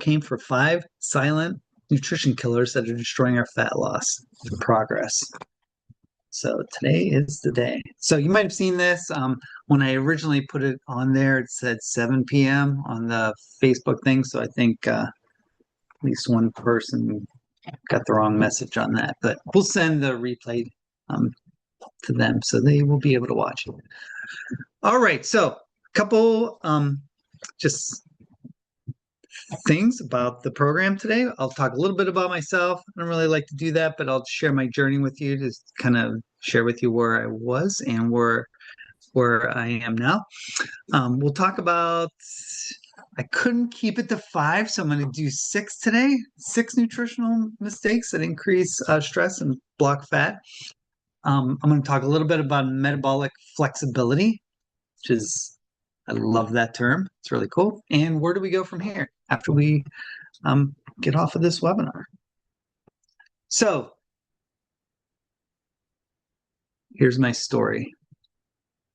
came for 5 silent nutrition killers that are destroying our fat loss progress. So today is the day. So you might have seen this. When I originally put it on there, it said 7 p.m. on the Facebook thing. So I think at least one person got the wrong message on that. But we'll send the replay to them so they will be able to watch it. All right. So a couple just things about the program today. I'll talk a little bit about myself. I don't really like to do that, but I'll share my journey with you to kind of share with you where I was and where I am now. We'll talk about, I couldn't keep it to 5, so I'm going to do 6 today. 6 nutritional mistakes that increase stress and block fat. I'm going to talk a little bit about metabolic flexibility, which is, I love that term. It's really cool. And where do we go from here after we get off of this webinar? So here's my story.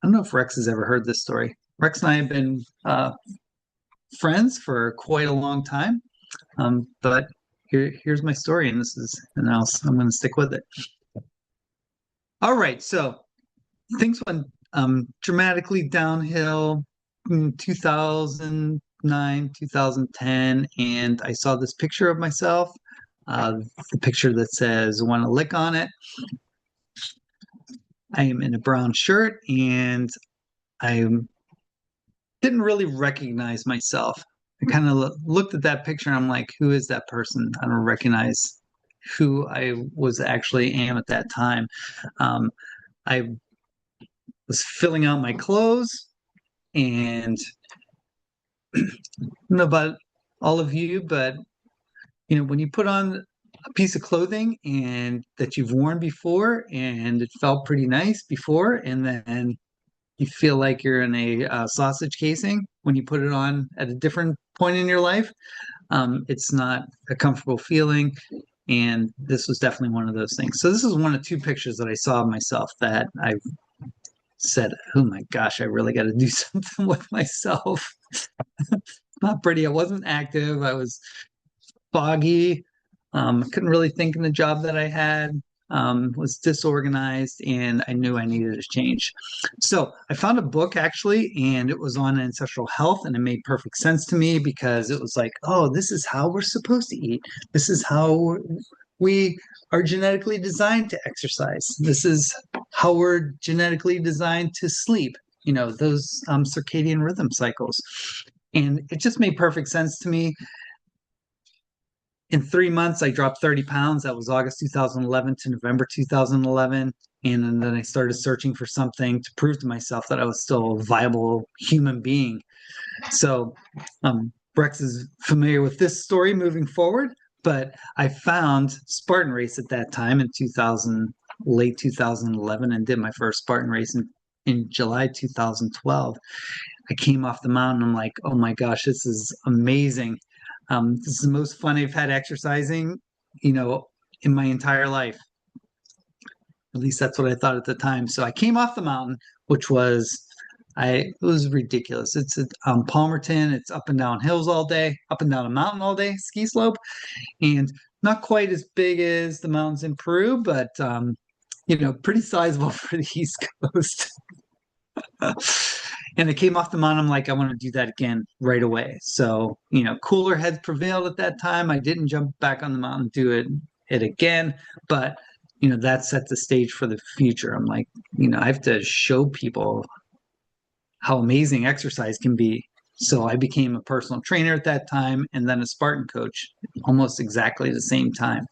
I don't know if Rex has ever heard this story. Rex and I have been friends for quite a long time, but here's my story, and I'm going to stick with it. All right, so things went dramatically downhill in 2009, 2010, and I saw this picture of myself, the picture that says "want to lick" on it. I am in a brown shirt, and I didn't really recognize myself. I kind of looked at that picture, and I'm like, who is that person? I don't recognize who I was actually am at that time. I was filling out my clothes, and I don't know about all of you, but when you put on a piece of clothing and that you've worn before and it felt pretty nice before, and then you feel like you're in a sausage casing when you put it on at a different point in your life, it's not a comfortable feeling. And this was definitely one of those things. So this is one of 2 pictures that I saw of myself that I said, oh my gosh, I really got to do something with myself. Not pretty. I wasn't active. I was foggy. Couldn't really think in the job that I had. Was disorganized, and I knew I needed a change. So I found a book actually, and it was on ancestral health, and it made perfect sense to me because it was like, oh, this is how we're supposed to eat. This is how we are genetically designed to exercise. This is how we're genetically designed to sleep. Those circadian rhythm cycles. And it just made perfect sense to me. In 3 months, I dropped 30 pounds. That was August 2011 to November 2011. And then I started searching for something to prove to myself that I was still a viable human being. So Rex is familiar with this story moving forward, but I found Spartan Race at that time in late 2011, and did my first Spartan race in July 2012. I came off the mountain. I'm like, oh my gosh, this is amazing. This is the most fun I've had exercising, in my entire life. At least that's what I thought at the time. So I came off the mountain, which was, it was ridiculous. It's Palmerton. It's up and down hills all day, up and down a mountain all day, ski slope, and not quite as big as the mountains in Peru, but pretty sizable for the East Coast. And I came off the mountain. I'm like, I want to do that again right away. So, cooler heads prevailed at that time. I didn't jump back on the mountain, do it again. But, that set the stage for the future. I'm like, I have to show people how amazing exercise can be. So I became a personal trainer at that time, and then a Spartan coach almost exactly the same time.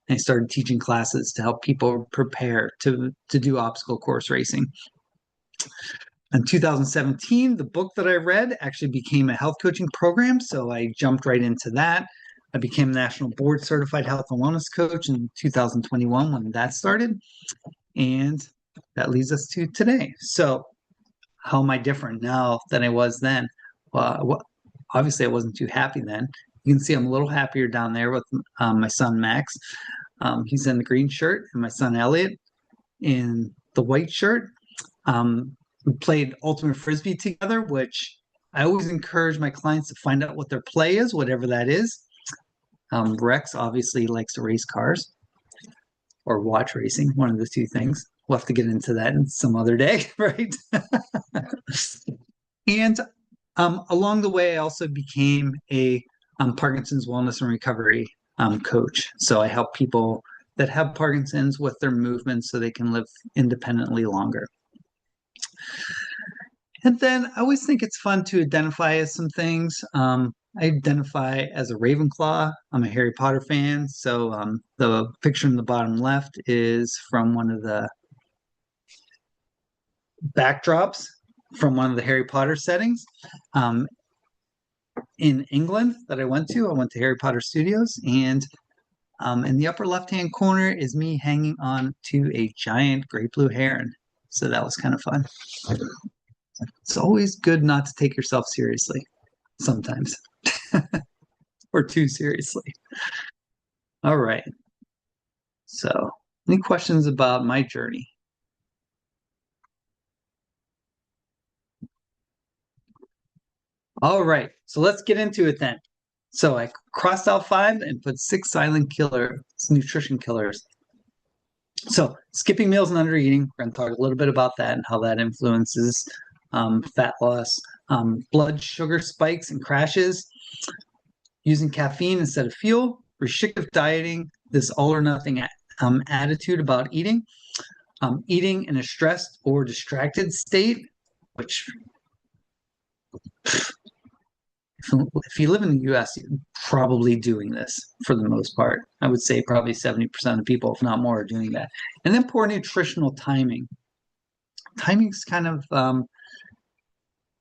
And I started teaching classes to help people prepare to do obstacle course racing. In 2017, the book that I read actually became a health coaching program, so I jumped right into that. I became a national board certified health and wellness coach in 2021 when that started, and that leads us to today. So how am I different now than I was then? Well, obviously I wasn't too happy then. You can see I'm a little happier down there with my son Max. He's in the green shirt, and my son Elliot in the white shirt. We played ultimate frisbee together, which I always encourage my clients to find out what their play is, whatever that is. Rex obviously likes to race cars or watch racing, one of the two things. We'll have to get into that in some other day, right? And along the way, I also became a Parkinson's wellness and recovery coach. So I help people that have Parkinson's with their movement so they can live independently longer. And then I always think it's fun to identify as some things. I identify as a Ravenclaw. I'm a Harry Potter fan. So the picture in the bottom left is from one of the backdrops from one of the Harry Potter settings in England that I went to. I went to Harry Potter Studios, and in the upper left-hand corner is me hanging on to a giant great blue heron. So that was kind of fun. It's always good not to take yourself seriously sometimes or too seriously. All right. So, any questions about my journey? All right. So let's get into it then. So I crossed out 5 and put 6 silent nutrition killers. So skipping meals and under eating, we're going to talk a little bit about that and how that influences fat loss, blood sugar spikes and crashes, using caffeine instead of fuel, restrictive dieting, this all or nothing attitude about eating, eating in a stressed or distracted state, which if you live in the US, you're probably doing this for the most part. I would say probably 70% of people, if not more, are doing that. And then poor nutritional timing. Timing's kind of,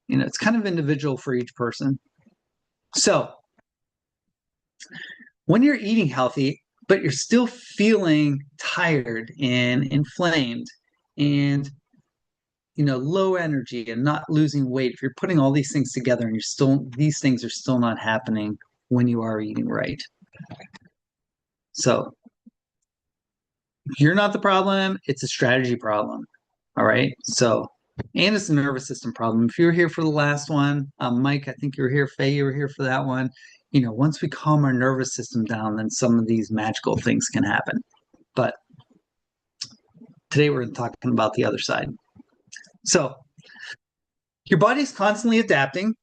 it's kind of individual for each person. So when you're eating healthy, but you're still feeling tired and inflamed and low energy and not losing weight, if you're putting all these things together and these things are still not happening when you are eating right. So you're not the problem, it's a strategy problem. All right. So, and it's a nervous system problem. If you were here for the last one, Mike, I think you were here, Faye, you were here for that one. Once we calm our nervous system down, then some of these magical things can happen. But today we're talking about the other side. So your body's constantly adapting.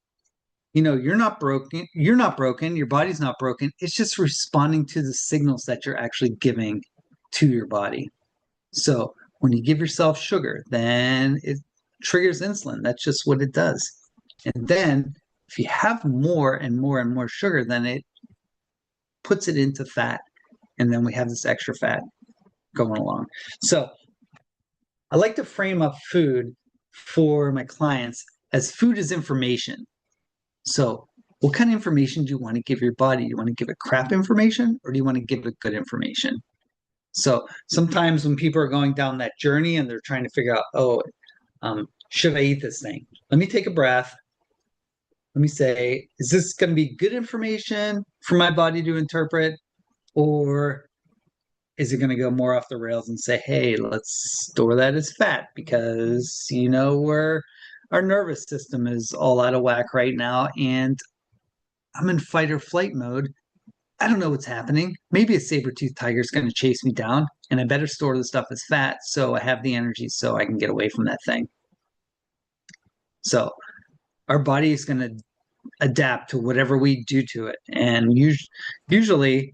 You're not broken. Your body's not broken. It's just responding to the signals that you're actually giving to your body. So when you give yourself sugar, then it triggers insulin. That's just what it does. And then if you have more and more and more sugar, then it puts it into fat. And then we have this extra fat going along. So I like to frame up food for my clients as food is information. So what kind of information do you want to give your body? Do you want to give it crap information or do you want to give it good information? So sometimes when people are going down that journey and they're trying to figure out, should I eat this thing? Let me take a breath. Let me say, is this going to be good information for my body to interpret? Or is it going to go more off the rails and say, hey, let's store that as fat because, where our nervous system is all out of whack right now and I'm in fight or flight mode. I don't know what's happening. Maybe a saber-toothed tiger is going to chase me down and I better store the stuff as fat so I have the energy so I can get away from that thing. So our body is going to adapt to whatever we do to it. And usually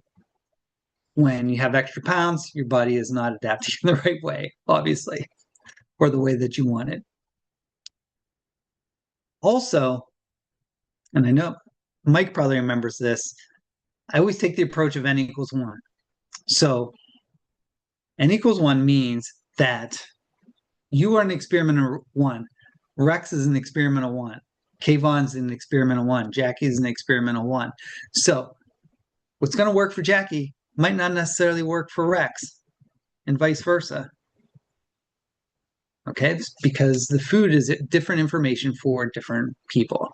when you have extra pounds, your body is not adapting in the right way, obviously, or the way that you want it. Also, and I know Mike probably remembers this, I always take the approach of n equals 1. So n equals 1 means that you are an experimental 1. Rex is an experimental 1. Kayvon's an experimental 1. Jackie's an experimental 1. So what's going to work for Jackie might not necessarily work for Rex and vice versa. Okay, because the food is different information for different people.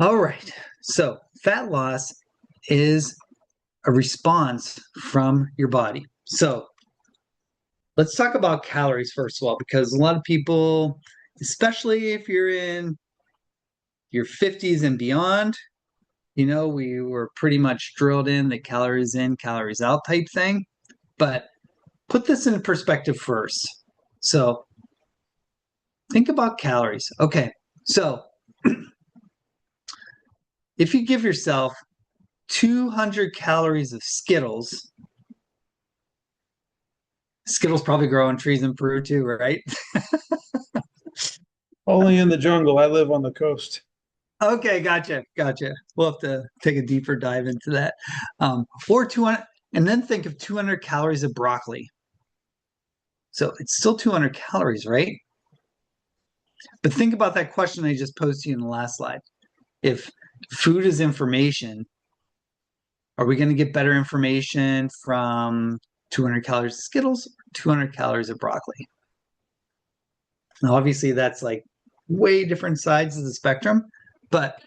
All right, so fat loss is a response from your body. So let's talk about calories first of all, because a lot of people, especially if you're in your 50s and beyond. We were pretty much drilled in the calories in, calories out type thing. But put this in perspective first. So think about calories. Okay, so if you give yourself 200 calories of Skittles, Skittles probably grow on trees in Peru too, right? Only in the jungle. I live on the coast. Okay, gotcha. We'll have to take a deeper dive into that. Or 200, and then think of 200 calories of broccoli. So it's still 200 calories, right? But think about that question I just posed to you in the last slide. If food is information, are we going to get better information from 200 calories of Skittles or 200 calories of broccoli? Now, obviously, that's like way different sides of the spectrum, but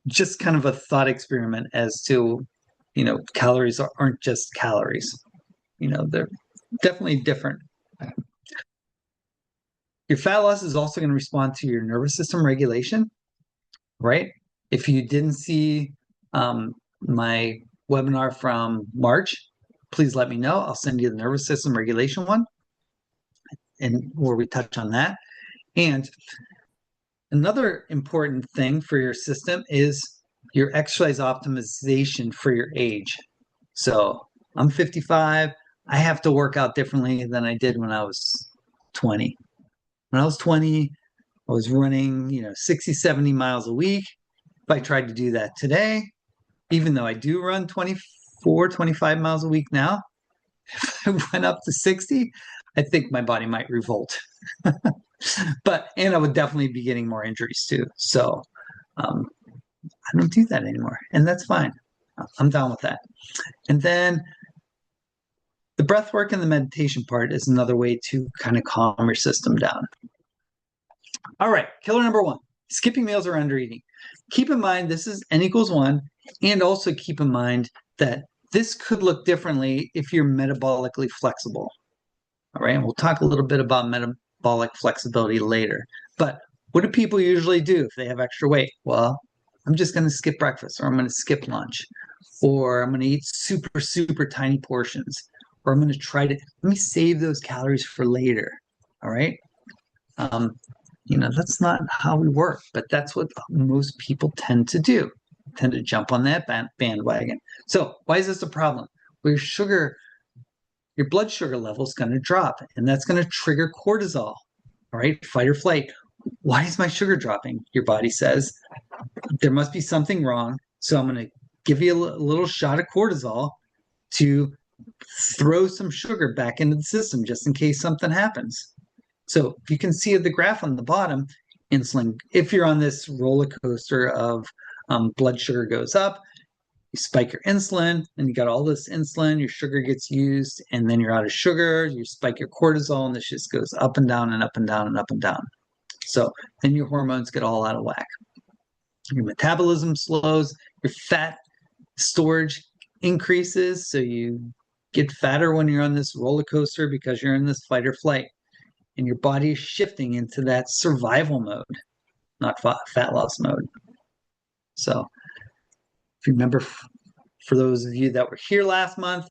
just kind of a thought experiment as to, calories aren't just calories. They're definitely different. Your fat loss is also going to respond to your nervous system regulation, right? If you didn't see my webinar from March, please let me know. I'll send you the nervous system regulation one, and where we touch on that. And another important thing for your system is your exercise optimization for your age. So I'm 55. I have to work out differently than I did when I was 20. When I was 20, I was running, 60, 70 miles a week. If I tried to do that today, even though I do run 24, 25 miles a week now, if I went up to 60, I think my body might revolt. And I would definitely be getting more injuries too. So I don't do that anymore. And that's fine. I'm down with that. And then the breath work and the meditation part is another way to kind of calm your system down. All right, killer number one, skipping meals or undereating. Keep in mind this is N equals 1, and also keep in mind that this could look differently if you're metabolically flexible. All right, and we'll talk a little bit about metabolic flexibility later. But what do people usually do if they have extra weight? Well, I'm just going to skip breakfast, or I'm going to skip lunch, or I'm going to eat super, super tiny portions, or I'm going to let me save those calories for later. All right. That's not how we work, but that's what most people tend to do, tend to jump on that bandwagon. So why is this a problem? Well, your blood sugar level is going to drop, and that's going to trigger cortisol. All right, fight or flight. Why is my sugar dropping? Your body says there must be something wrong. So I'm going to give you a little shot of cortisol to throw some sugar back into the system just in case something happens. So you can see the graph on the bottom, insulin, if you're on this roller coaster of blood sugar goes up, you spike your insulin, and you got all this insulin, your sugar gets used, and then you're out of sugar, you spike your cortisol, and this just goes up and down and up and down and up and down. So then your hormones get all out of whack. Your metabolism slows, your fat storage increases, so you get fatter when you're on this roller coaster because you're in this fight or flight. And your body is shifting into that survival mode, not fat loss mode. So if you remember, for those of you that were here last month,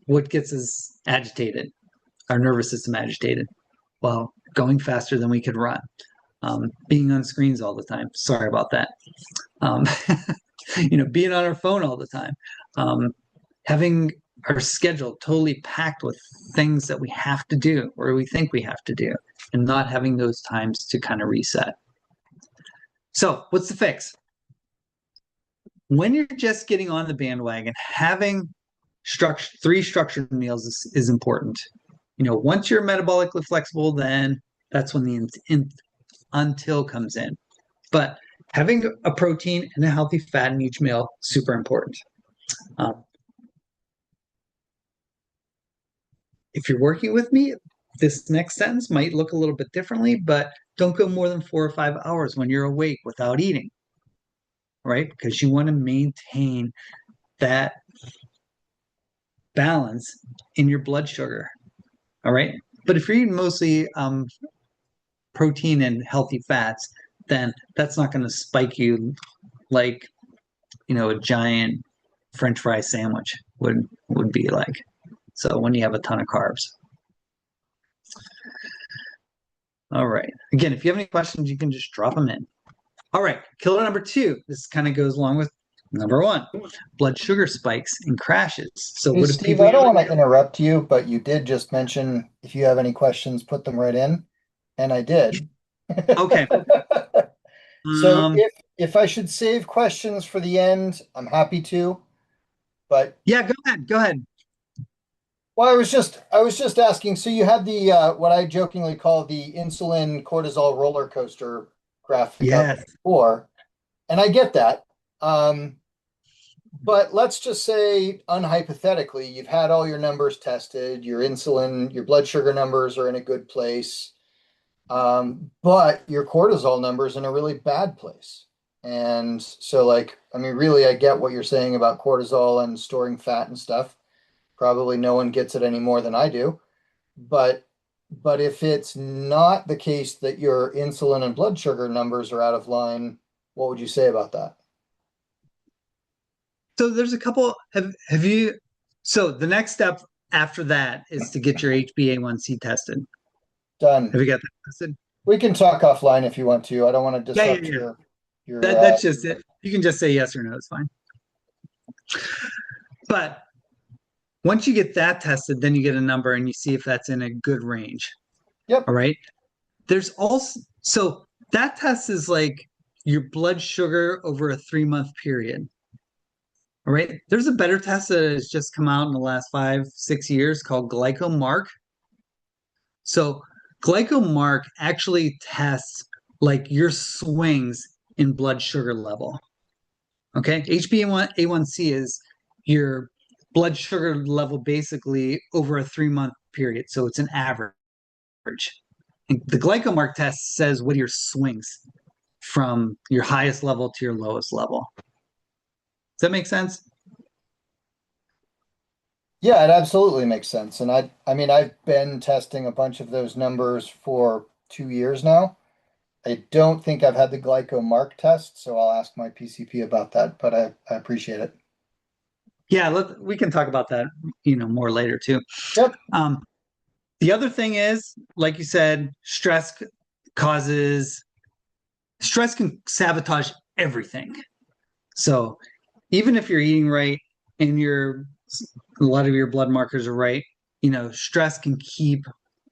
what gets us agitated, our nervous system agitated? Well, going faster than we could run, being on screens all the time. Sorry about that. Being on our phone all the time, having our schedule totally packed with things that we have to do or we think we have to do, and not having those times to kind of reset. So what's the fix? When you're just getting on the bandwagon, having three structured meals is important. Once you're metabolically flexible, then that's when the until comes in. But having a protein and a healthy fat in each meal, super important. If you're working with me, this next sentence might look a little bit differently, but don't go more than 4 or 5 hours when you're awake without eating, right? Because you want to maintain that balance in your blood sugar, all right? But if you're eating mostly protein and healthy fats, then that's not going to spike you like, a giant French fry sandwich would be like. So when you have a ton of carbs. All right. Again, if you have any questions, you can just drop them in. All right. Killer number 2. This kind of goes along with number 1. Blood sugar spikes and crashes. So Hey, what do Steve, people I don't usually want to do? interrupt you, but you did just mention if you have any questions, put them right in, and I did. Okay. So Um, if I should save questions for the end, I'm happy to. But yeah, go ahead. Go ahead. well, I was just asking. So you had the what I jokingly call the insulin cortisol roller coaster graphic up Yes. before, and I get that. Um, But let's just say, unhypothetically, you've had all your numbers tested, your insulin, your blood sugar numbers are in a good place, but your cortisol numbers in a really bad place. And so, like, I mean, really, I get what you're saying about cortisol and storing fat and stuff. Probably no one gets it any more than I do. But but if it's not the case that your insulin and blood sugar numbers are out of line, what would you say about that? So there's a couple. Have you? So the next step after that is to get your HbA1c tested. Done. Have you got that tested? We can talk offline if you want to. I don't want to Yeah, yeah, disrupt yeah. your That's just it. You can just say yes or no. It's fine. But once you get that tested, then you get a number and you see if that's in a good range. Yep. All right. There's also so that test is like your blood sugar over a 3-month period. All right. There's a better test that has just come out in the last 5, 6 years called GlycoMark. So GlycoMark actually tests like your swings in blood sugar level. Okay. HbA1c is your blood sugar level basically over a 3-month period. So it's an average. And the GlycoMark test says what are your swings from your highest level to your lowest level. Does that make sense? Yeah, it absolutely makes sense. And I mean, I've been testing a bunch of those numbers for 2 years now. I don't think I've had the GlycoMark test, so I'll ask my PCP about that, but I appreciate it. Yeah, we can talk about that, more later too. Yep. Um, the other thing is, like you said, causes stress can sabotage everything. So even if you're eating right and a lot of your blood markers are right, stress can keep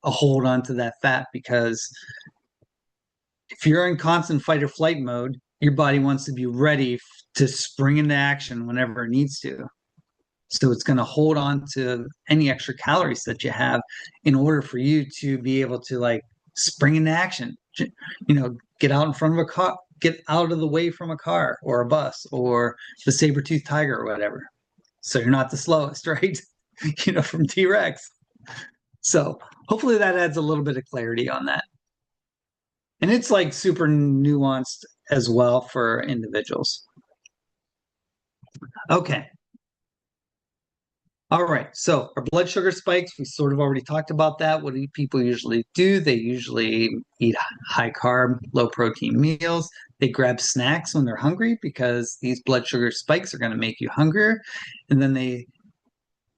a hold onto that fat because if you're in constant fight or flight mode, your body wants to be ready to spring into action whenever it needs to. So it's going to hold on to any extra calories that you have in order for you to be able to like spring into action. Get out in front of a car, get out of the way from a car or a bus or the saber-toothed tiger or whatever. So you're not the slowest, right? From T-Rex. So hopefully that adds a little bit of clarity on that. And it's like super nuanced as well for individuals. Okay. All right. So our blood sugar spikes, we sort of already talked about that. What do people usually do? They usually eat high carb, low protein meals. They grab snacks when they're hungry because these blood sugar spikes are going to make you hungrier. And then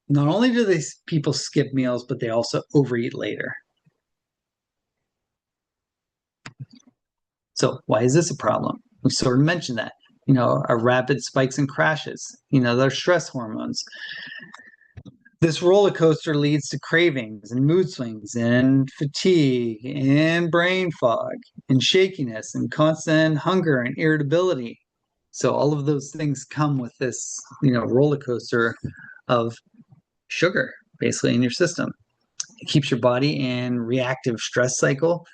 not only do people skip meals, but they also overeat later. So why is this a problem? We sort of mentioned that. Our rapid spikes and crashes. They're stress hormones. This roller coaster leads to cravings and mood swings and fatigue and brain fog and shakiness and constant hunger and irritability. So all of those things come with this, roller coaster of sugar basically in your system. It keeps your body in reactive stress cycle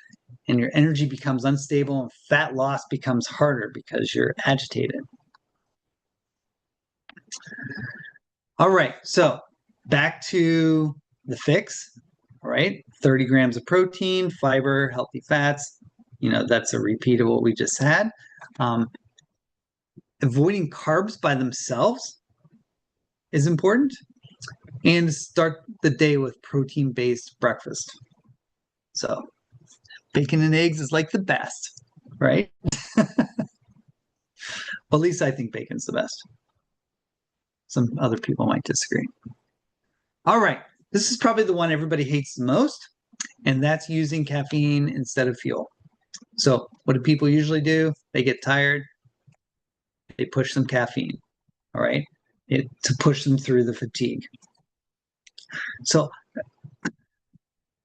and your energy becomes unstable and fat loss becomes harder because you're agitated. All right, so back to the fix, all right? 30 grams of protein, fiber, healthy fats. That's a repeat of what we just had. Avoiding carbs by themselves is important. And start the day with protein-based breakfast. So bacon and eggs is like the best, right? Well, at least I think bacon's the best. Some other people might disagree. All right. This is probably the one everybody hates the most, and that's using caffeine instead of fuel. So, what do people usually do? They get tired, they push some caffeine, all right, to push them through the fatigue. So,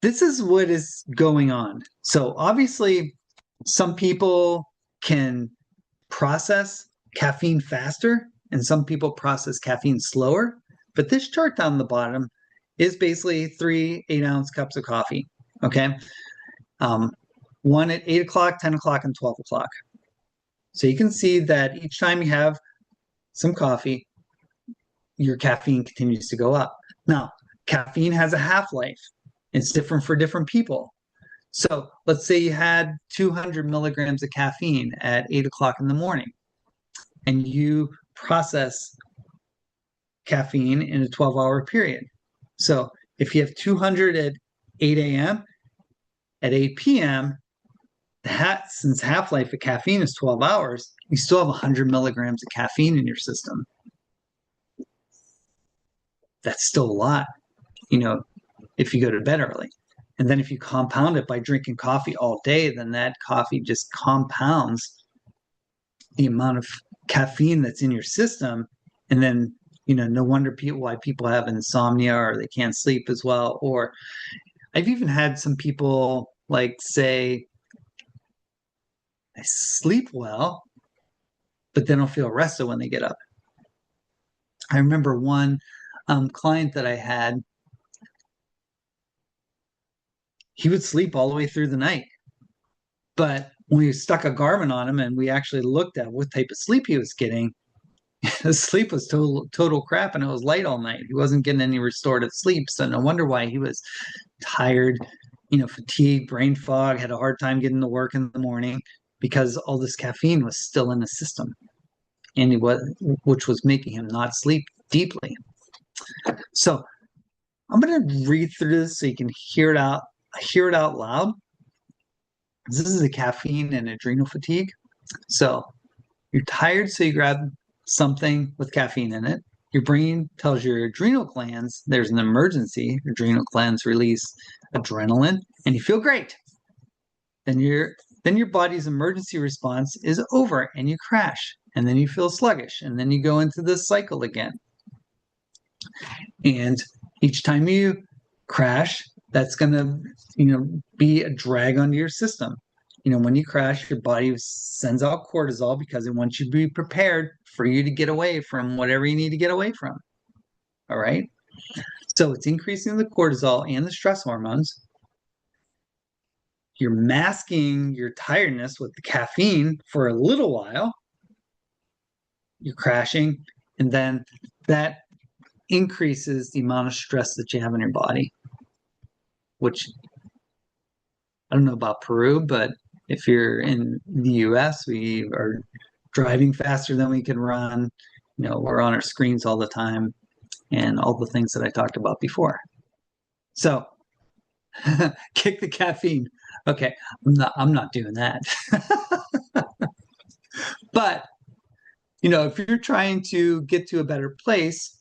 this is what is going on. So, obviously, some people can process caffeine faster, and some people process caffeine slower. But this chart down the bottom is basically 3 8-ounce cups of coffee. Okay. One at 8 o'clock, 10 o'clock, and 12 o'clock. So you can see that each time you have some coffee, your caffeine continues to go up. Now, caffeine has a half-life. It's different for different people. So let's say you had 200 milligrams of caffeine at 8 o'clock in the morning, and you process caffeine in a 12-hour period. So if you have 200 at 8 a.m., at 8 p.m., since half-life of caffeine is 12 hours, you still have 100 milligrams of caffeine in your system. That's still a lot, if you go to bed early. And then if you compound it by drinking coffee all day, then that coffee just compounds the amount of caffeine that's in your system. And then, no wonder why people have insomnia or they can't sleep as well. Or I've even had some people say, I sleep well, but they don't feel rested when they get up. I remember one client that I had, he would sleep all the way through the night. But when we stuck a Garmin on him and we actually looked at what type of sleep he was getting, his sleep was total crap, and it was light all night. He wasn't getting any restorative sleep. So no wonder why he was tired, fatigued, brain fog, had a hard time getting to work in the morning because all this caffeine was still in the system, and which was making him not sleep deeply. So I'm going to read through this so you can hear it out loud. This is the caffeine and adrenal fatigue. So you're tired, so you grab something with caffeine in it. Your brain tells your adrenal glands there's an emergency. Adrenal glands release adrenaline, and you feel great. Then your body's emergency response is over, and you crash, and then you feel sluggish, and then you go into this cycle again. And each time you crash, that's going to, be a drag onto your system. When you crash, your body sends out cortisol because it wants you to be prepared for you to get away from whatever you need to get away from. All right. So it's increasing the cortisol and the stress hormones. You're masking your tiredness with the caffeine for a little while. You're crashing, and then that increases the amount of stress that you have in your body, which I don't know about Peru, but if you're in the US, we are driving faster than we can run. We're on our screens all the time, and all the things that I talked about before. So kick the caffeine. Okay, I'm not doing that. But, if you're trying to get to a better place,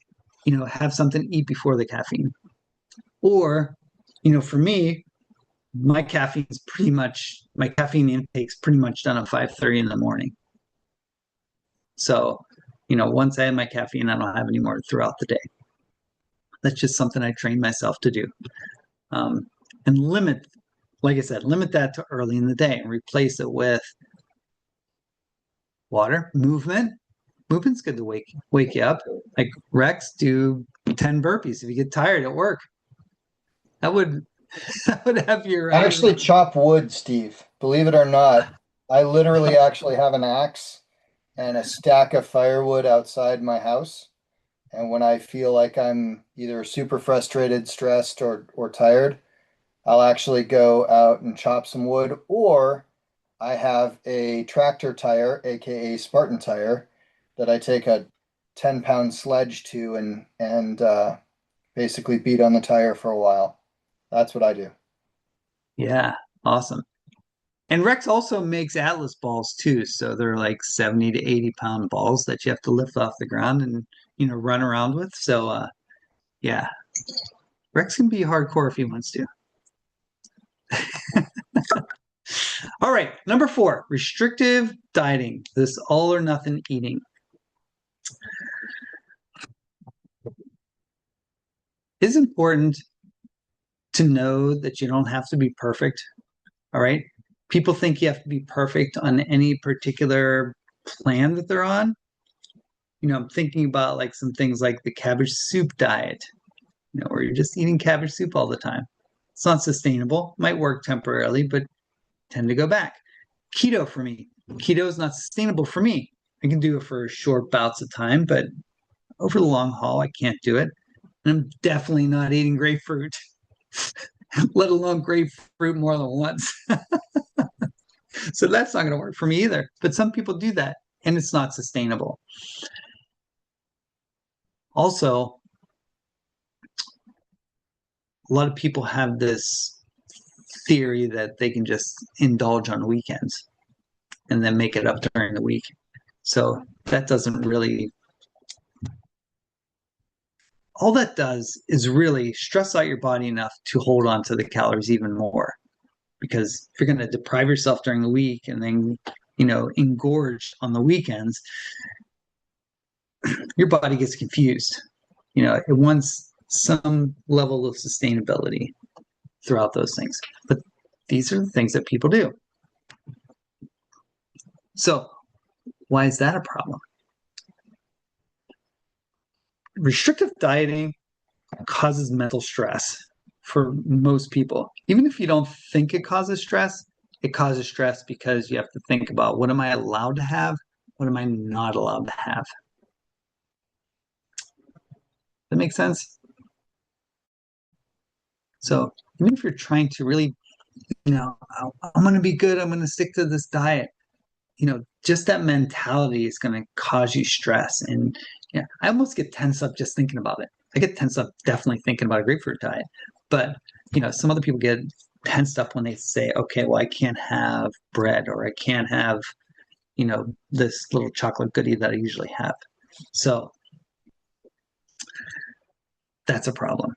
have something to eat before the caffeine. Or, for me, my caffeine intake's pretty much done at 5:30 in the morning. So, once I have my caffeine, I don't have any more throughout the day. That's just something I trained myself to do. And limit that to early in the day and replace it with water, movement. Movement's good to wake you up. Like Rex, do 10 burpees if you get tired at work. That would have your. I actually chop wood, Steve. Believe it or not, I literally actually have an axe and a stack of firewood outside my house. And when I feel like I'm either super frustrated, stressed, or tired, I'll actually go out and chop some wood. Or I have a tractor tire, aka Spartan tire, that I take a 10-pound sledge to and basically beat on the tire for a while. That's what I do. Yeah, awesome. And Rex also makes Atlas balls too. So they're like 70 to 80 pound balls that you have to lift off the ground and, run around with. So, yeah, Rex can be hardcore if he wants to. All right, number 4, restrictive dieting. This all or nothing eating. It's important to know that you don't have to be perfect. All right. People think you have to be perfect on any particular plan that they're on. I'm thinking about like some things like the cabbage soup diet, where you're just eating cabbage soup all the time. It's not sustainable. Might work temporarily, but tend to go back. Keto for me. Keto is not sustainable for me. I can do it for short bouts of time, but over the long haul, I can't do it. And I'm definitely not eating grapefruit, let alone grapefruit more than once. So that's not going to work for me either. But some people do that, and it's not sustainable. Also, a lot of people have this theory that they can just indulge on weekends and then make it up during the week. So that doesn't really, all that does is really stress out your body enough to hold on to the calories even more. Because if you're going to deprive yourself during the week and then, engorge on the weekends, your body gets confused. It wants some level of sustainability throughout those things. But these are the things that people do. So why is that a problem? Restrictive dieting causes mental stress for most people. Even if you don't think it causes stress because you have to think about, what am I allowed to have? What am I not allowed to have? That makes sense? So even if you're trying to really, I'm going to be good, I'm going to stick to this diet, just that mentality is going to cause you stress. And I almost get tense up just thinking about it. I get tense up definitely thinking about a grapefruit diet. But, some other people get tensed up when they say, okay, well, I can't have bread, or I can't have, this little chocolate goodie that I usually have. So that's a problem.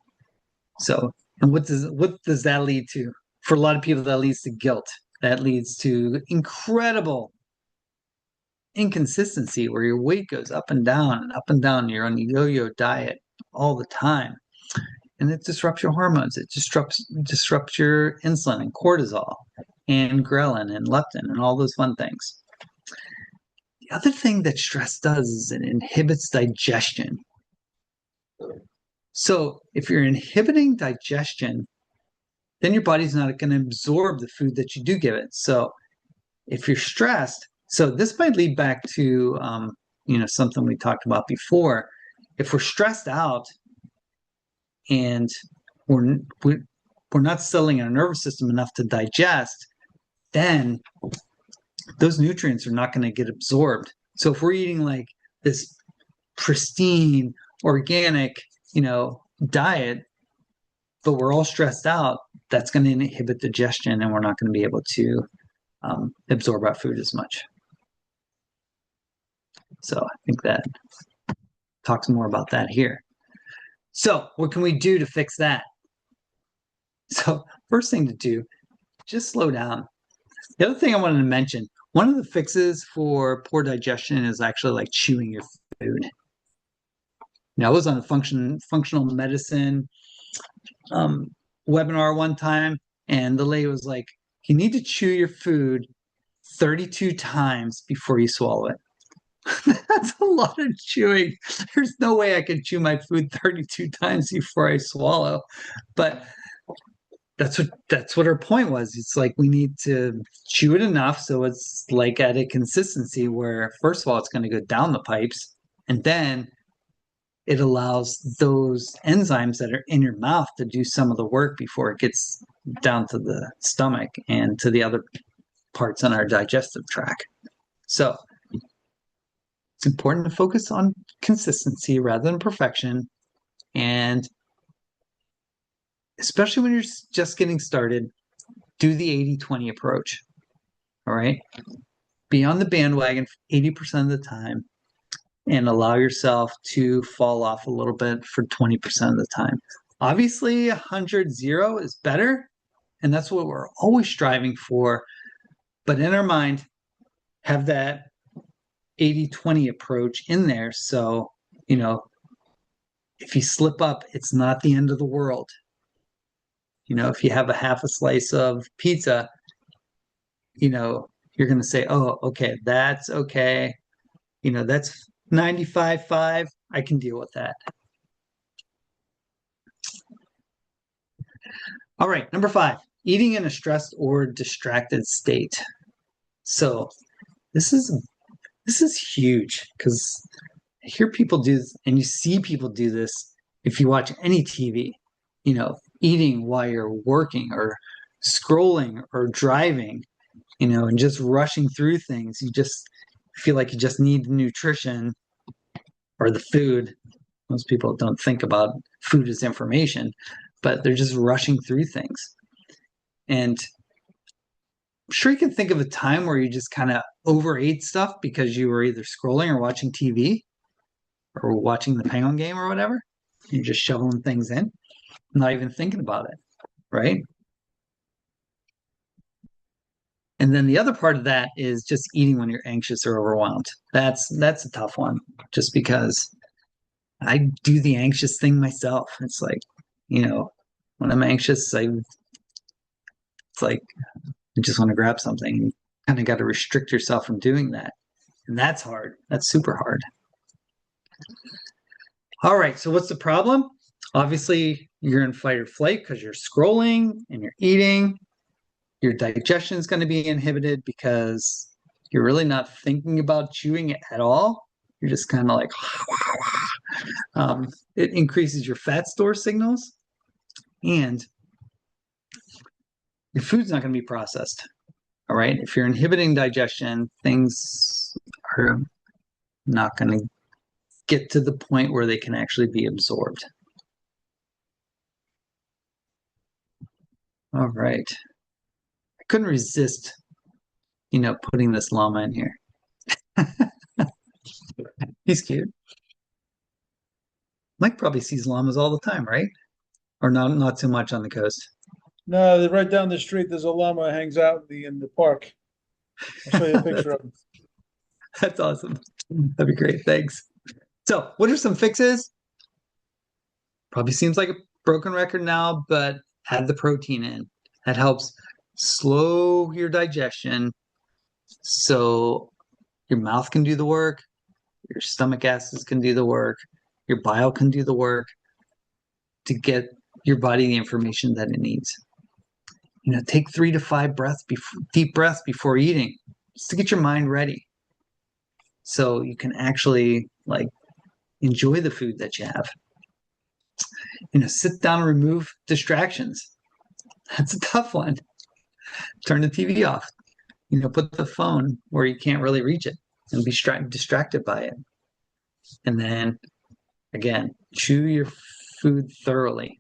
So, and what does that lead to? For a lot of people, that leads to guilt. That leads to incredible inconsistency where your weight goes up and down and up and down. You're on a yo-yo diet all the time. And it disrupts your hormones. It disrupts your insulin and cortisol and ghrelin and leptin and all those fun things. The other thing that stress does is it inhibits digestion. So if you're inhibiting digestion, then your body's not going to absorb the food that you do give it. So if you're stressed, so this might lead back to something we talked about before. If we're stressed out and we're not settling our nervous system enough to digest, then those nutrients are not going to get absorbed. So if we're eating like this pristine, organic, diet, but we're all stressed out, that's going to inhibit digestion, and we're not going to be able to absorb our food as much. So I think that talks more about that here. So what can we do to fix that? So first thing to do, just slow down. The other thing I wanted to mention, one of the fixes for poor digestion is actually like chewing your food. Now, I was on a functional medicine webinar one time, and the lady was like, you need to chew your food 32 times before you swallow it. That's a lot of chewing. There's no way I can chew my food 32 times before I swallow. But that's what her point was. It's like we need to chew it enough so it's like at a consistency where, first of all, it's going to go down the pipes, and then it allows those enzymes that are in your mouth to do some of the work before it gets down to the stomach and to the other parts on our digestive tract. So it's important to focus on consistency rather than perfection. And especially when you're just getting started, do the 80-20 approach. All right. Be on the bandwagon 80% of the time and allow yourself to fall off a little bit for 20% of the time. Obviously, 100-0 is better. And that's what we're always striving for. But in our mind, have that 80-20 approach in there. So, if you slip up, it's not the end of the world. If you have a half a slice of pizza, you're going to say, oh, okay, that's okay. That's 95.5. I can deal with that. All right, number 5, eating in a stressed or distracted state. So this is huge because I hear people do this, and you see people do this if you watch any TV, eating while you're working or scrolling or driving, and just rushing through things. You just feel like you just need the nutrition or the food. Most people don't think about food as information, but they're just rushing through things. And I'm sure you can think of a time where you just kind of overate stuff because you were either scrolling or watching TV or watching the Penguin game or whatever. You're just shoveling things in, not even thinking about it, right? And then the other part of that is just eating when you're anxious or overwhelmed. That's a tough one, just because I do the anxious thing myself. It's like, when I'm anxious, it's like I just want to grab something. You kind of got to restrict yourself from doing that. And that's hard. That's super hard. All right, so what's the problem? Obviously, you're in fight or flight because you're scrolling and you're eating. Your digestion is going to be inhibited because you're really not thinking about chewing at all. You're just kind of like, it increases your fat store signals, and your food's not going to be processed. All right. If you're inhibiting digestion, things are not going to get to the point where they can actually be absorbed. All right. I couldn't resist, putting this llama in here. He's cute. Mike probably sees llamas all the time, right? Or not so much on the coast. No, right down the street, there's a llama that hangs out in the park. I'll show you a picture of him. That's awesome. That'd be great. Thanks. So, what are some fixes? Probably seems like a broken record now, but add the protein in. That helps slow your digestion so your mouth can do the work, your stomach acids can do the work, your bile can do the work to get your body the information that it needs. Take 3 to 5 deep breaths before eating, just to get your mind ready, so you can actually enjoy the food that you have. Sit down and remove distractions. That's a tough one. Turn the TV off. Put the phone where you can't really reach it and be distracted by it. And then, again, chew your food thoroughly.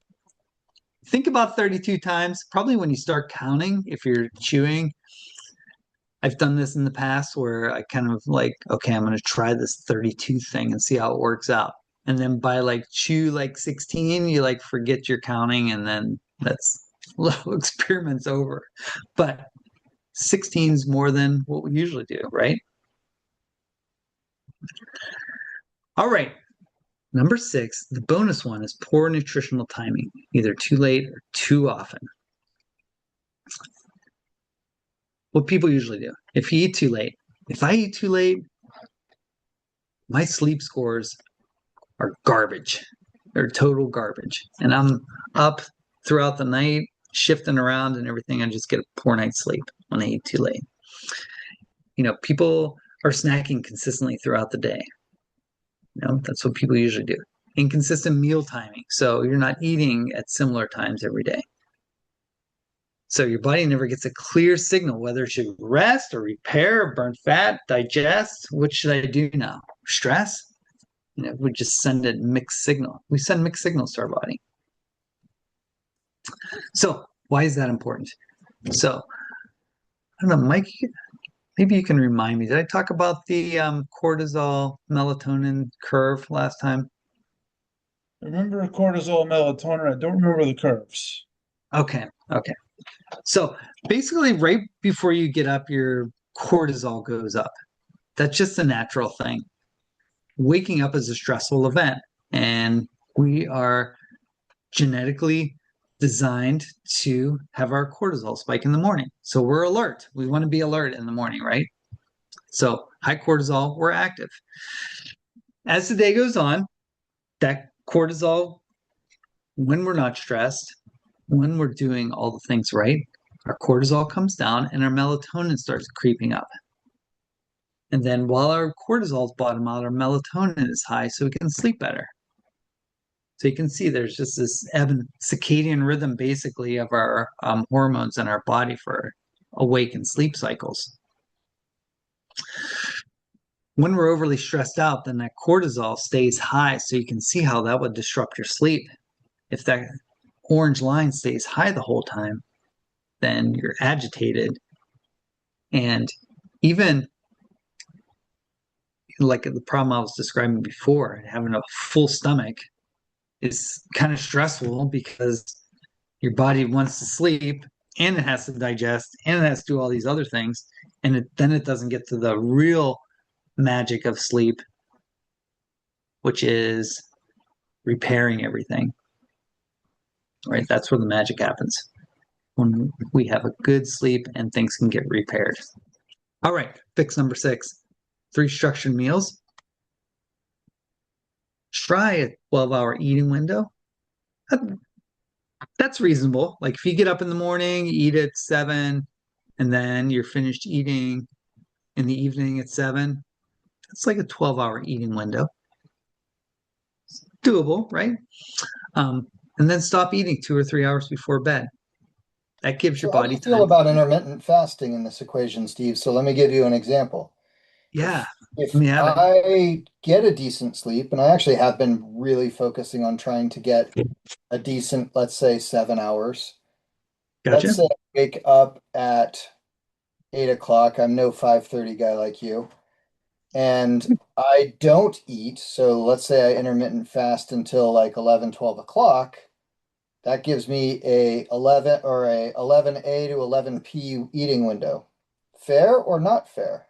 Think about 32 times. Probably when you start counting, if you're chewing. I've done this in the past where I kind of okay, I'm going to try this 32 thing and see how it works out. And then by chew 16, you forget your counting, and then that's little experiment's over. But 16 is more than what we usually do, right? All right. Number 6, the bonus one, is poor nutritional timing, either too late or too often. What people usually do, if you eat too late, if I eat too late, my sleep scores are garbage. They're total garbage. And I'm up throughout the night, shifting around and everything. I just get a poor night's sleep when I eat too late. People are snacking consistently throughout the day. That's what people usually do. Inconsistent meal timing. So you're not eating at similar times every day. So your body never gets a clear signal whether it should rest or repair, or burn fat, digest. What should I do now? Stress? We just send a mixed signal. We send mixed signals to our body. So why is that important? So, I don't know, Mike, maybe you can remind me. Did I talk about the cortisol melatonin curve last time? I remember cortisol, melatonin. I don't remember the curves. Okay, okay. So basically, right before you get up, your cortisol goes up. That's just a natural thing. Waking up is a stressful event, and we are genetically designed to have our cortisol spike in the morning. So we're alert. We want to be alert in the morning, right? So high cortisol, we're active. As the day goes on, that cortisol, when we're not stressed, when we're doing all the things right, our cortisol comes down and our melatonin starts creeping up. And then while our cortisol's bottom out, our melatonin is high so we can sleep better. So you can see there's just this ebb and circadian rhythm basically of our hormones in our body for awake and sleep cycles. When we're overly stressed out, then that cortisol stays high. So you can see how that would disrupt your sleep. If that orange line stays high the whole time, then you're agitated. And even like the problem I was describing before, having a full stomach is kind of stressful because your body wants to sleep and it has to digest and it has to do all these other things. And then it doesn't get to the real magic of sleep, which is repairing everything. Right? That's where the magic happens. When we have a good sleep and things can get repaired. All right, fix number 6. 3 structured meals. Try a 12-hour eating window. That's reasonable. Like if you get up in the morning, eat at 7, and then you're finished eating in the evening at 7, it's like a 12-hour eating window. It's doable, right? And then stop eating 2 or 3 hours before bed. That gives your So how do body you feel time. about intermittent fasting in this equation, Steve? So let me give you an example. Yeah, If let me have it. I get a decent sleep, and I actually have been really focusing on trying to get a decent, let's say 7 hours. Gotcha. Let's say I wake up at 8 o'clock. I'm no 5:30 guy like you. And I don't eat. So let's say I intermittent fast until like 11, 12 o'clock. That gives me a 11 a to 11 p eating window. Fair or not fair?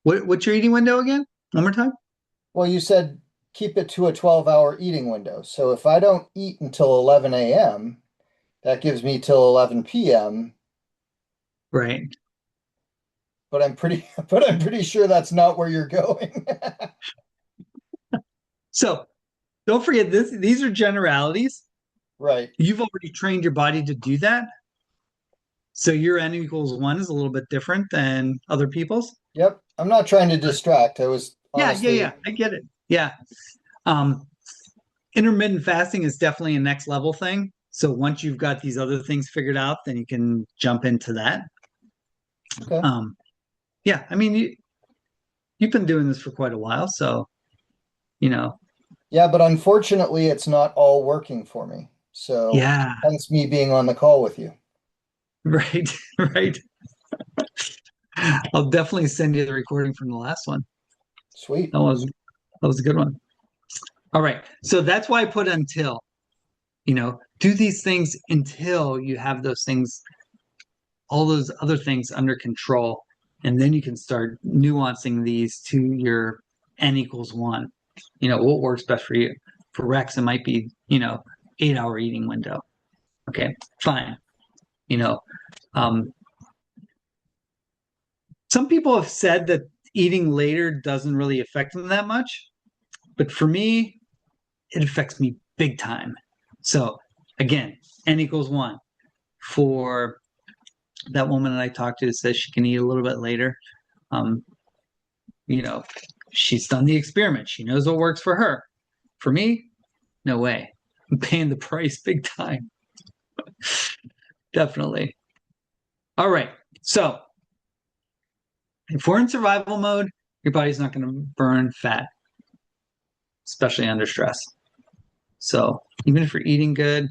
What's your eating window again? One more time? Well, you said keep it to a 12-hour eating window. So if I don't eat until 11 a.m., that gives me till 11 p.m., Right. but I'm pretty sure that's not where you're going. So don't forget this. These are generalities. Right. You've already trained your body to do that. So your n equals 1 is a little bit different than other people's. Yep. I'm not trying to distract. I was Yeah. honestly, I get it. Yeah. Um, intermittent fasting is definitely a next level thing. So once you've got these other things figured out, then you can jump into that. okay. Um, yeah, I mean, you've been doing this for quite a while, so you know, Yeah, but unfortunately, it's not all working for me. So yeah, hence me being on the call with you. right, right. I'll definitely send you the recording from the last one. Sweet. That was a good one. All right, so that's why I put until. Do these things until you have those things, all those other things under control, and then you can start nuancing these to your n equals 1. What works best for you. For Rex, it might be 8-hour eating window. Okay, fine. you know um, some people have said that eating later doesn't really affect them that much, but for me it affects me big time. So again, n equals 1. For that woman that I talked to that says she can eat a little bit later, um, you know she's done the experiment, she knows what works for her. For me, no way. I'm paying the price big time. Definitely. All right, so if we're in survival mode, your body's not going to burn fat, especially under stress. So even if you're eating good,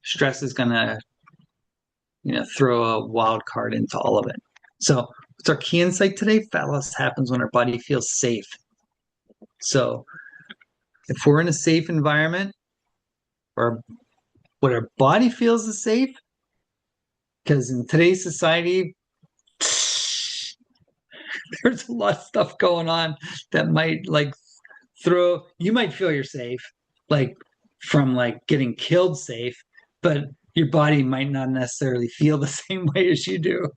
stress is going to throw a wild card into all of it. So what's our key insight today? Fat loss happens when our body feels safe. So if we're in a safe environment, or what our body feels is safe, because in today's society, there's a lot of stuff going on that might you might feel you're safe, from getting killed safe, but your body might not necessarily feel the same way as you do.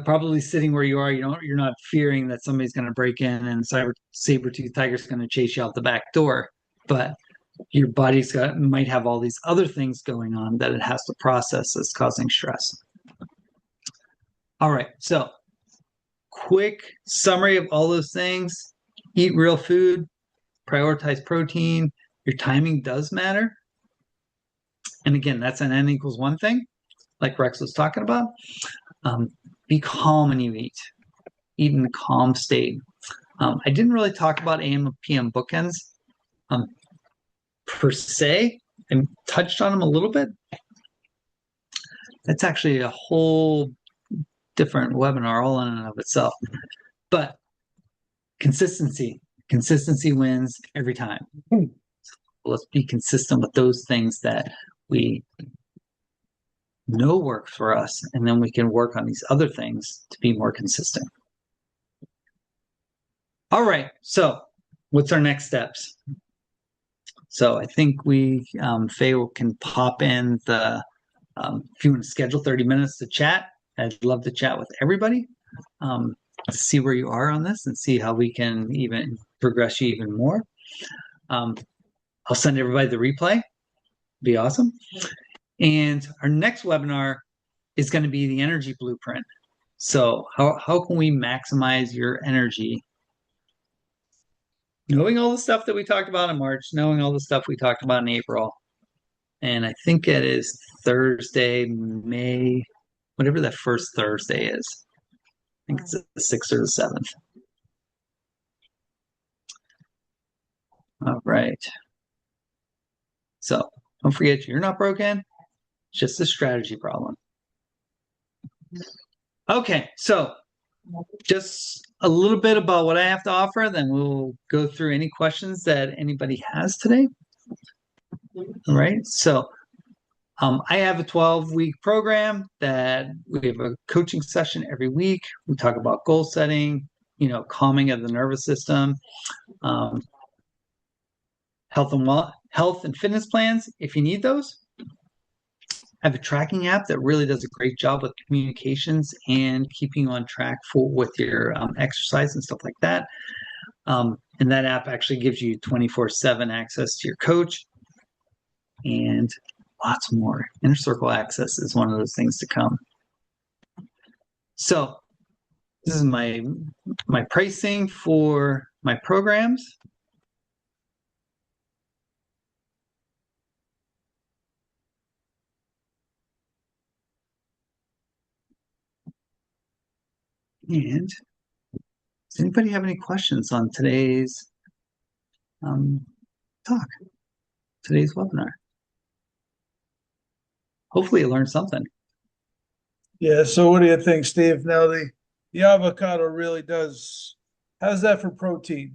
Probably sitting where you are, you're not fearing that somebody's going to break in and saber-tooth tiger's going to chase you out the back door. But your body's might have all these other things going on that it has to process that's causing stress. All right, so quick summary of all those things. Eat real food, prioritize protein. Your timing does matter. And again, that's an N=1 thing, like Rex was talking about. Be calm when you eat. Eat in a calm state. I didn't really talk about AM and PM bookends per se. I touched on them a little bit. That's actually a whole different webinar all in and of itself. But consistency wins every time. Let's be consistent with those things that we know works for us, and then we can work on these other things to be more consistent. All right, so what's our next steps? So I think Faye can pop in if you want to schedule 30 minutes to chat. I'd love to chat with everybody, see where you are on this and see how we can even progress you even more. I'll send everybody the replay. Be awesome. And our next webinar is going to be the energy blueprint. So how can we maximize your energy? Knowing all the stuff that we talked about in March, knowing all the stuff we talked about in April. And I think it is Thursday, May, whatever that first Thursday is. I think it's the 6th or the 7th. All right. So don't forget, you're not broken. It's just a strategy problem. Okay, so just a little bit about what I have to offer, then we'll go through any questions that anybody has today. All right, so I have a 12-week program that we have a coaching session every week. We talk about goal setting, calming of the nervous system, health and fitness plans if you need those. I have a tracking app that really does a great job with communications and keeping on track with your exercise and stuff like that. And that app actually gives you 24/7 access to your coach and lots more. Inner Circle access is one of those things to come. So this is my pricing for my programs. And does anybody have any questions on today's talk, today's webinar? Hopefully you learned something. Yeah, so what do you think, Steve? Now the avocado really does, how's that for protein?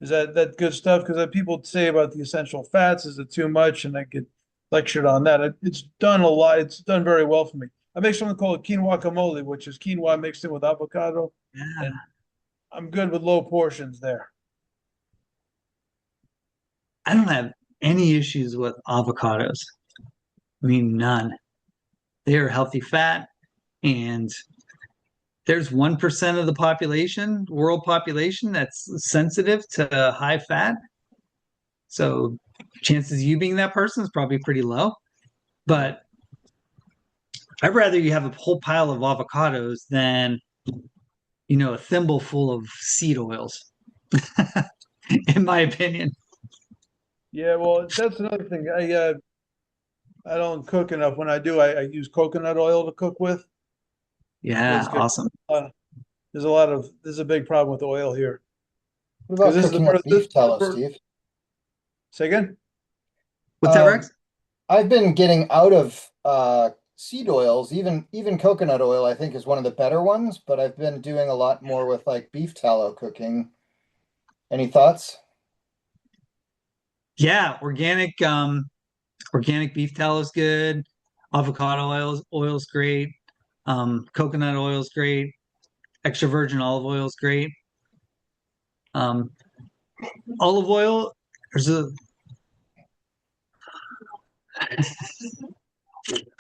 Is that good stuff? Because people say about the essential fats, is it too much? And I get lectured on that. It's done a lot. It's done very well for me. I make something called quinoa guacamole, which is quinoa mixed in with avocado. Yeah. And I'm good with low portions there. I don't have any issues with avocados. I mean, none. They are healthy fat, and there's 1% of the world population, that's sensitive to high fat. So chances of you being that person is probably pretty low. But I'd rather you have a whole pile of avocados than, a thimble full of seed oils, in my opinion. Yeah, well, that's another thing. I don't cook enough. When I do, I use coconut oil to cook with. Yeah, awesome. There's a big problem with oil here. What about cooking with beef tallow, Steve? Say again? What's that, Rex? I've been getting out of seed oils, even coconut oil, I think is one of the better ones, but I've been doing a lot more with like beef tallow cooking. Any thoughts? Yeah, organic beef tallow is good. Avocado oil's great. Coconut oil's great. Extra virgin olive oil is great. Um, olive oil, there's a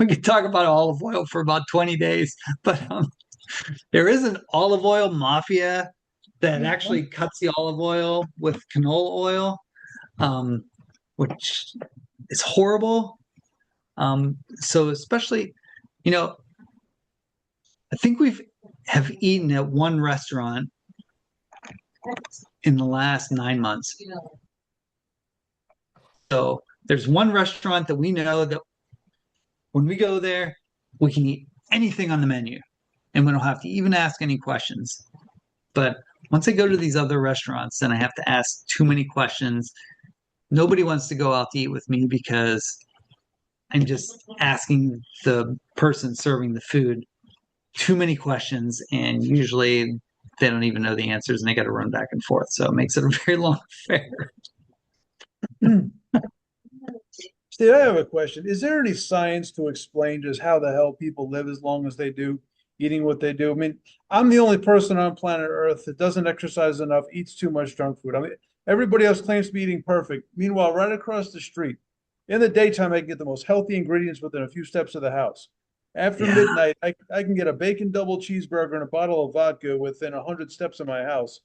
we could talk about olive oil for about 20 days, but there is an olive oil mafia that Mhm. actually cuts the olive oil with canola oil, um, which is horrible. So especially, you know, I think we've have eaten at one restaurant in the last 9 months. So there's one restaurant that we know that when we go there, we can eat anything on the menu and we don't have to even ask any questions. But once I go to these other restaurants, then I have to ask too many questions. Nobody wants to go out to eat with me because I'm just asking the person serving the food too many questions, and usually they don't even know the answers and they got to run back and forth. So it makes it a very long affair. Steve, I have a question. Is there any science to explain just how the hell people live as long as they do, eating what they do? I mean, I'm the only person on planet Earth that doesn't exercise enough, eats too much junk food. I mean, everybody else claims to be eating perfect. Meanwhile, right across the street, in the daytime, I can get the most healthy ingredients within a few steps of the house. After Yeah. midnight, I can get a bacon double cheeseburger and a bottle of vodka within 100 steps of my house.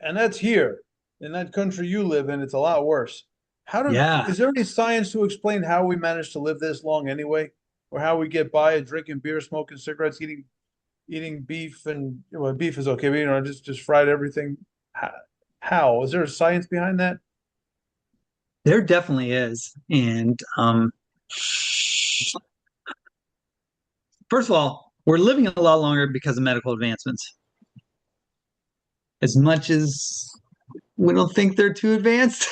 And that's here. In that country you live in, it's a lot worse. Yeah. Is there any science to explain how we manage to live this long anyway? Or how we get by and drinking beer, smoking cigarettes, eating beef and well, beef is okay, but just fried everything. How? Is there a science behind that? There definitely is. And first of all, we're living a lot longer because of medical advancements. As much as we don't think they're too advanced.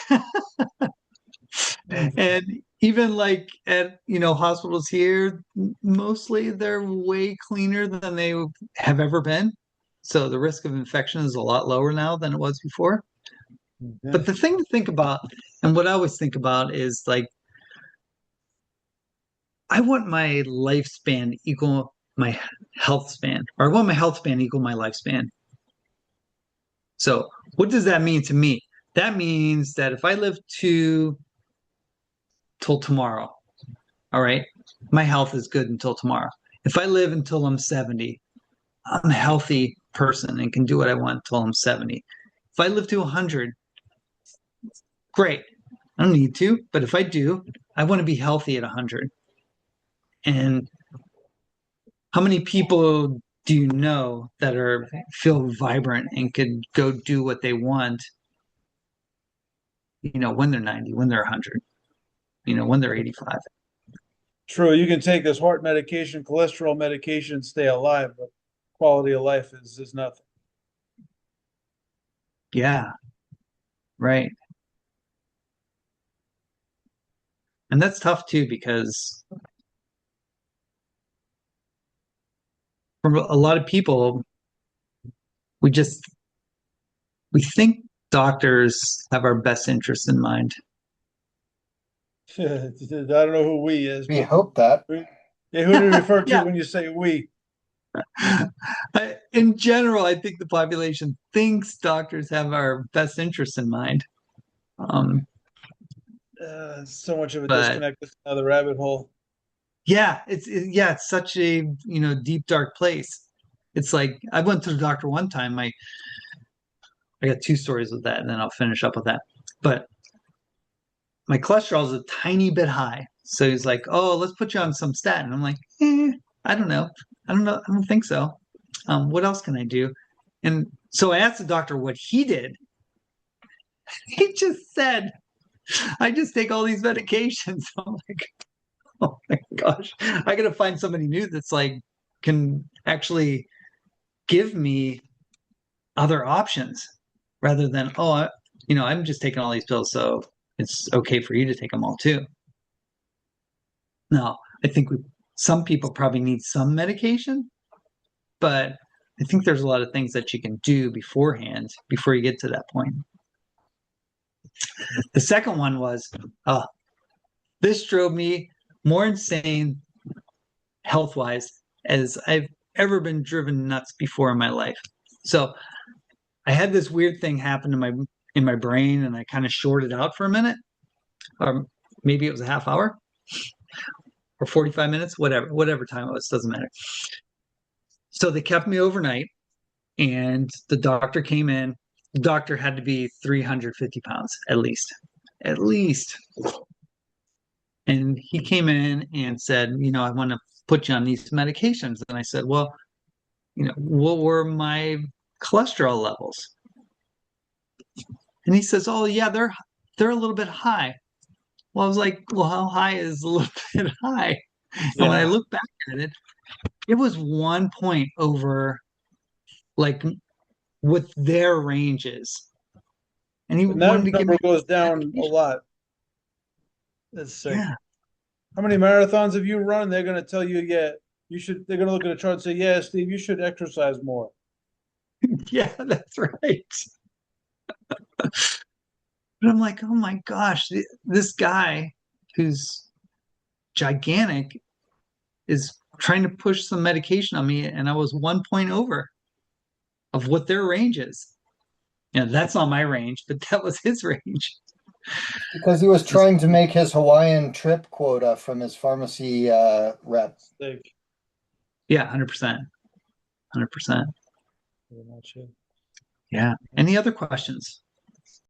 And even like at hospitals here, mostly they're way cleaner than they have ever been. So the risk of infection is a lot lower now than it was before. Yeah. But the thing to think about, and what I always think about is like I want my lifespan equal my health span, or I want my health span equal my lifespan. So what does that mean to me? That means that if I live till tomorrow, all right, my health is good until tomorrow. If I live until I'm 70, I'm a healthy person and can do what I want until I'm 70. If I live to 100, great. I don't need to, but if I do, I want to be healthy at 100. And how many people do you know that are feel vibrant and could go do what they want, when they're 90, when they're 100, when they're 85? True, you can take this heart medication, cholesterol medication, stay alive, but quality of life is nothing. Yeah, right. And that's tough too because for a lot of people, we just we think doctors have our best interests in mind. I don't know who we is, We but hope that. yeah, who do you refer to Yeah. when you say we? In general, I think the population thinks doctors have our best interests in mind. Um, So much of a but disconnect with another rabbit hole. yeah, it's such a deep dark place. It's like I went to the doctor one time. I got two stories with that, and then I'll finish up with that. But my cholesterol is a tiny bit high. So he's like, "Oh, let's put you on some statin." I'm like, I don't know. I don't know. I don't think so. What else can I do? And so I asked the doctor what he did. He just said, I just take all these medications. I'm like, oh my gosh, I gotta find somebody new that's like can actually give me other options rather than, I'm just taking all these pills, so it's okay for you to take them all too. No, I think some people probably need some medication, but I think there's a lot of things that you can do beforehand before you get to that point. The second one was, this drove me more insane health wise as I've ever been driven nuts before in my life. So I had this weird thing happen in my brain, and I kind of shorted out for a minute, or maybe it was a half hour or 45 minutes, whatever time it was, doesn't matter. So they kept me overnight, and the doctor came in. The doctor had to be 350 pounds at least. At least. And he came in and said, I want to put you on these medications. And I said, well, what were my cholesterol levels? And he says, oh yeah, they're a little bit high. Well, I was like, well, how high is a little bit high? And when I look back at it, it was 1 point over, like, with their ranges. And he And that wanted to give number me goes down a lot. That's sick. Yeah. How many marathons have you run? They're going to tell you, yeah, you should. They're going to look at a chart and say, yeah, Steve, you should exercise more. Yeah, that's right. But I'm like, oh my gosh, this guy who's gigantic is trying to push some medication on me, and I was 1 point over of what their range is. That's not my range, but that was his range. Because he was trying to make his Hawaiian trip quota from his pharmacy rep. Sick. Yeah, 100%. 100%. Very much it. Yeah. Any other questions?